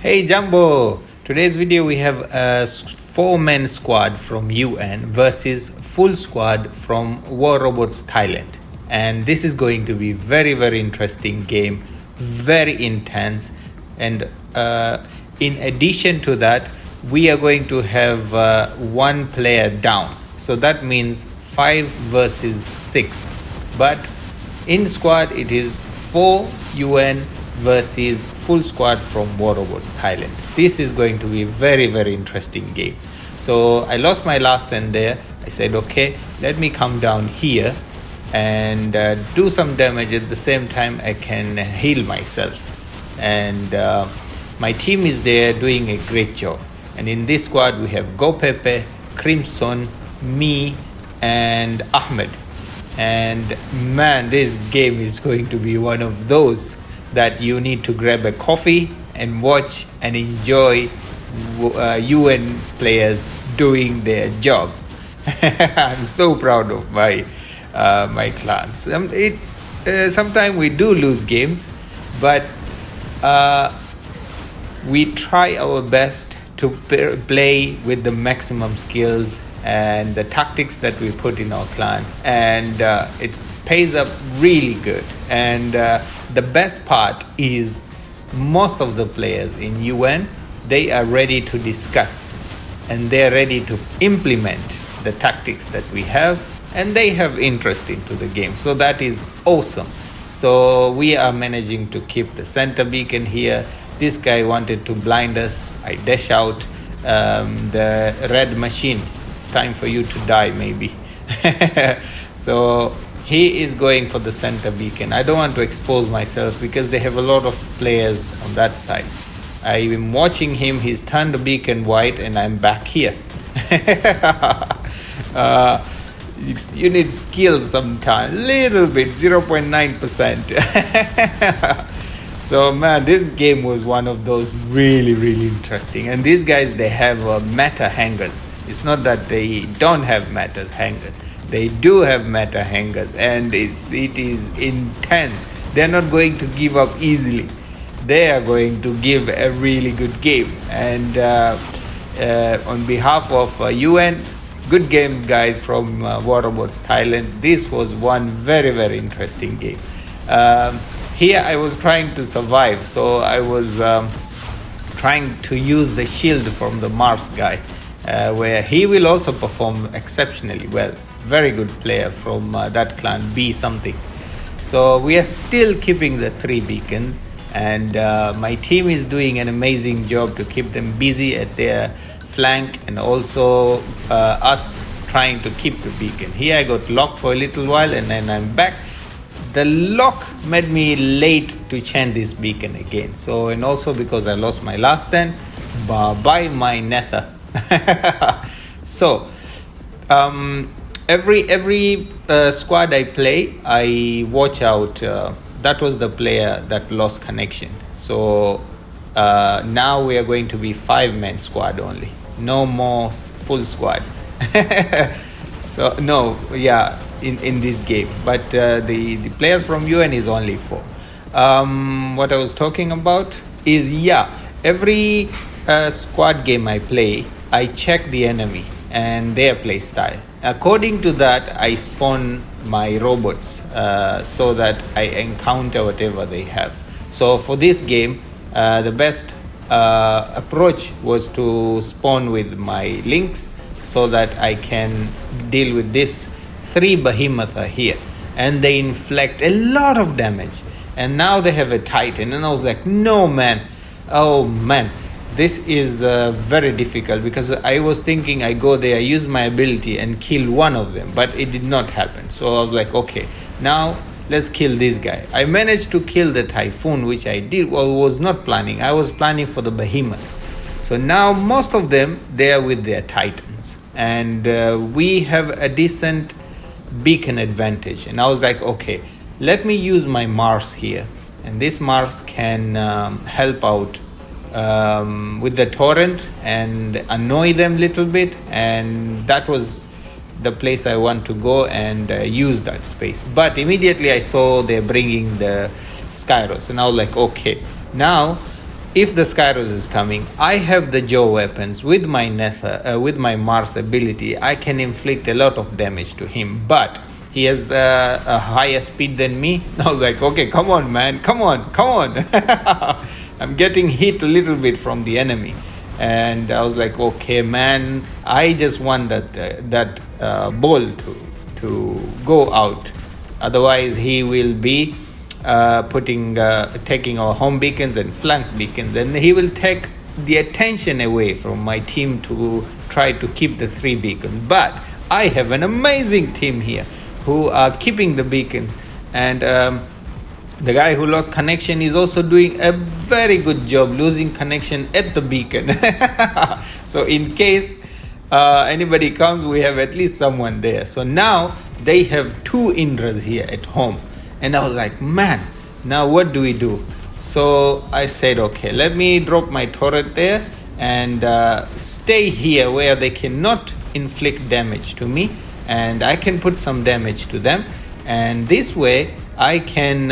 Hey Jumbo! Today's video we have a 4-man squad from UN versus full squad from War Robots Thailand. And this is going to be very interesting game, very intense. And in addition to that, we are going to have one player down. So that means 5 versus 6. But in squad it is 4 UN versus full squad from War Robots Thailand. This is going to be a very interesting game. So I lost my last turn there. I said, okay, let me come down here and do some damage. At the same time, I can heal myself. And my team is there doing a great job. And in this squad, we have Go Pepe, Crimson, me, and Ahmed. And man, this game is going to be one of those that you need to grab a coffee and watch and enjoy UN players doing their job. I'm so proud of my my clans. Sometimes we do lose games, but we try our best to play with the maximum skills and the tactics that we put in our clan, and it pays up really good. And the best part is most of the players in UN, they are ready to discuss and they're ready to implement the tactics that we have, and they have interest into the game. So that is awesome. So we are managing to keep the center beacon here. This guy wanted to blind us. I dash out the red machine. It's time for you to die, maybe. So he is going for the center beacon. I don't want to expose myself because they have a lot of players on that side. I'm watching him. He's turned the beacon white and I'm back here. You need skills sometimes, little bit, 0.9%. So man, this game was one of those really interesting. And these guys, they have meta hangers. It's not that they don't have meta hangers. They do have meta hangers, and it is intense. They're not going to give up easily. They are going to give a really good game. And on behalf of UN, good game, guys, from War Robots Thailand. This was one very interesting game. Here I was trying to survive, so I was trying to use the shield from the Mars guy, where he will also perform exceptionally well. Very good player from that clan, B something. So we are still keeping the 3 beacon, and my team is doing an amazing job to keep them busy at their flank, and also us trying to keep the beacon. Here I got locked for a little while and then I'm back. The lock made me late to change this beacon again. So, and also because I lost my last turn, bye my Nether. So every squad I play, I watch out. That was the player that lost connection. So now we are going to be 5-man squad only. No more full squad. So no, yeah, in this game. But the players from UN is only 4. What I was talking about is, yeah, every squad game I play, I check the enemy and their play style. According to that, I spawn my robots so that I encounter whatever they have. So for this game, the best approach was to spawn with my Lynx so that I can deal with this 3 behemoths are here, and they inflict a lot of damage. And now they have a Titan, and I was like, no man, oh man, this is very difficult, because I was thinking I go there, use my ability and kill one of them, but it did not happen. So I was like, okay, now let's kill this guy. I managed to kill the Typhoon, which I did, well, was not planning. I was planning for the behemoth. So now most of them, they are with their Titans, and we have a decent beacon advantage. And I was like, okay, let me use my Mars here, and this Mars can help out with the torrent and annoy them a little bit. And that was the place I want to go and use that space. But immediately I saw they're bringing the Skyros, and I was like, okay, now if the Skyros is coming, I have the Joe weapons with my Nether, with my Mars ability. I can inflict a lot of damage to him, but he has a higher speed than me. I was like, okay, come on, man, come on. I'm getting hit a little bit from the enemy, and I was like, okay, man, I just want that ball to go out. Otherwise, he will be taking our home beacons and flank beacons, and he will take the attention away from my team to try to keep the 3 beacons. But I have an amazing team here who are keeping the beacons, and the guy who lost connection is also doing a very good job losing connection at the beacon. So in case anybody comes, we have at least someone there. So now they have 2 Indras here at home. And I was like, man, now what do we do? So I said, okay, let me drop my turret there and stay here where they cannot inflict damage to me, and I can put some damage to them. And this way I can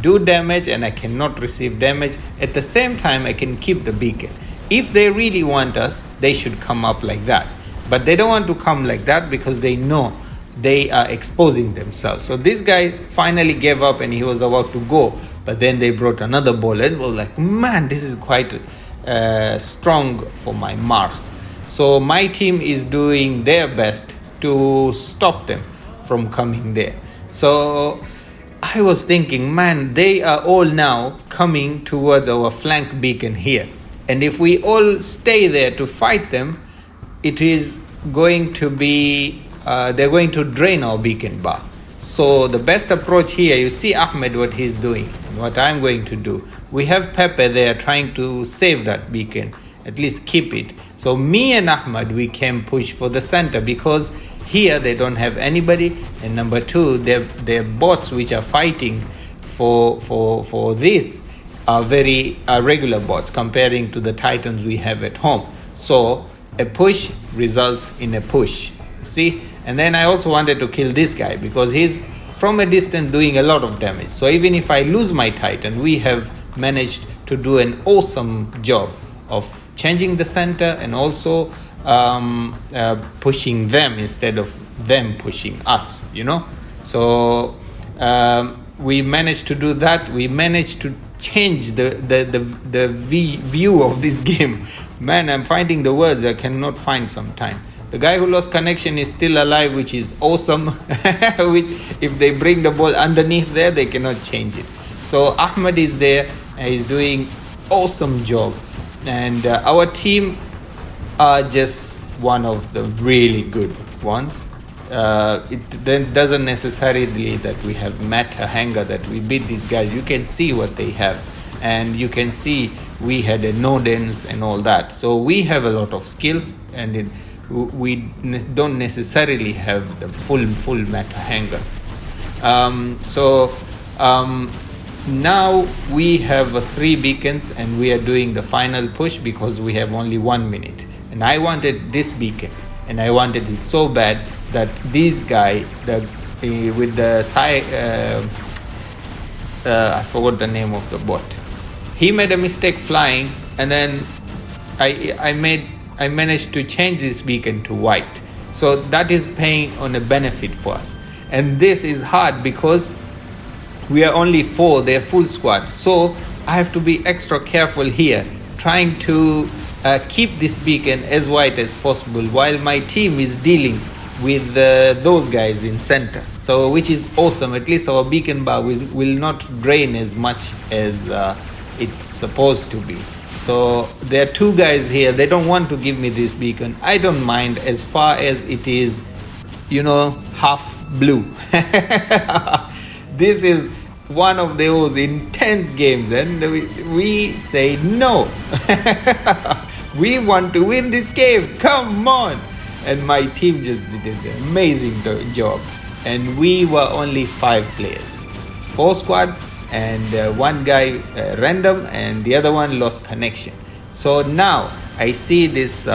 do damage and I cannot receive damage. At the same time, I can keep the beacon. If they really want us, they should come up like that. But they don't want to come like that because they know they are exposing themselves. So this guy finally gave up and he was about to go, but then they brought another ball and was like, man, this is quite strong for my Mars. So my team is doing their best to stop them from coming there. So I was thinking, man, they are all now coming towards our flank beacon here, and if we all stay there to fight them, it is going to be they're going to drain our beacon bar. So the best approach here, you see Ahmed what he's doing and what I'm going to do. We have Pepe there trying to save that beacon, at least keep it. So me and Ahmed, we can push for the center because here they don't have anybody, and number 2, their bots which are fighting for this are very regular bots comparing to the Titans we have at home. So a push results in a push. See? And then I also wanted to kill this guy because he's from a distance doing a lot of damage. So even if I lose my Titan, we have managed to do an awesome job of changing the center and also pushing them instead of them pushing us, you know. So we managed to do that. We managed to change the view of this game. Man, I'm finding the words I cannot find sometime. The guy who lost connection is still alive, which is awesome. If they bring the ball underneath there, they cannot change it. So Ahmed is there and he's doing awesome job. And our team are just one of the really good ones. It then doesn't necessarily that we have met a hanger that we beat these guys. You can see what they have, and you can see we had a Nodens and all that. So we have a lot of skills, and we don't necessarily have the full meta hanger. Now we have 3 beacons and we are doing the final push because we have only 1 minute. And I wanted this beacon, and I wanted it so bad that this guy with the I forgot the name of the bot. He made a mistake flying, and then I managed to change this beacon to white. So that is paying on a benefit for us. And this is hard because we are only 4, they're full squad. So I have to be extra careful here, trying to keep this beacon as white as possible while my team is dealing with those guys in center. So which is awesome. At least our beacon bar will not drain as much as it's supposed to be. So there are 2 guys here. They don't want to give me this beacon. I don't mind as far as it is, half blue. This is one of those intense games, and we say no. We want to win this game. Come on. And my team just did an amazing job. And we were only 5 players. 4 squad. And 1 guy random, and the other one lost connection. So now I see this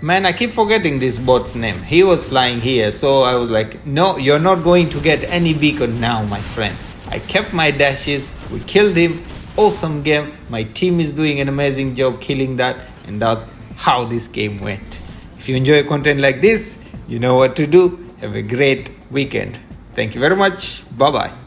man, I keep forgetting this bot's name. He was flying here, so I was like, no, you're not going to get any beacon now, my friend. I kept my dashes, We killed him. Awesome game. My team is doing an amazing job killing that, and that's how this game went. If you enjoy content like this, you know what to do. Have a great weekend. Thank you very much. Bye bye.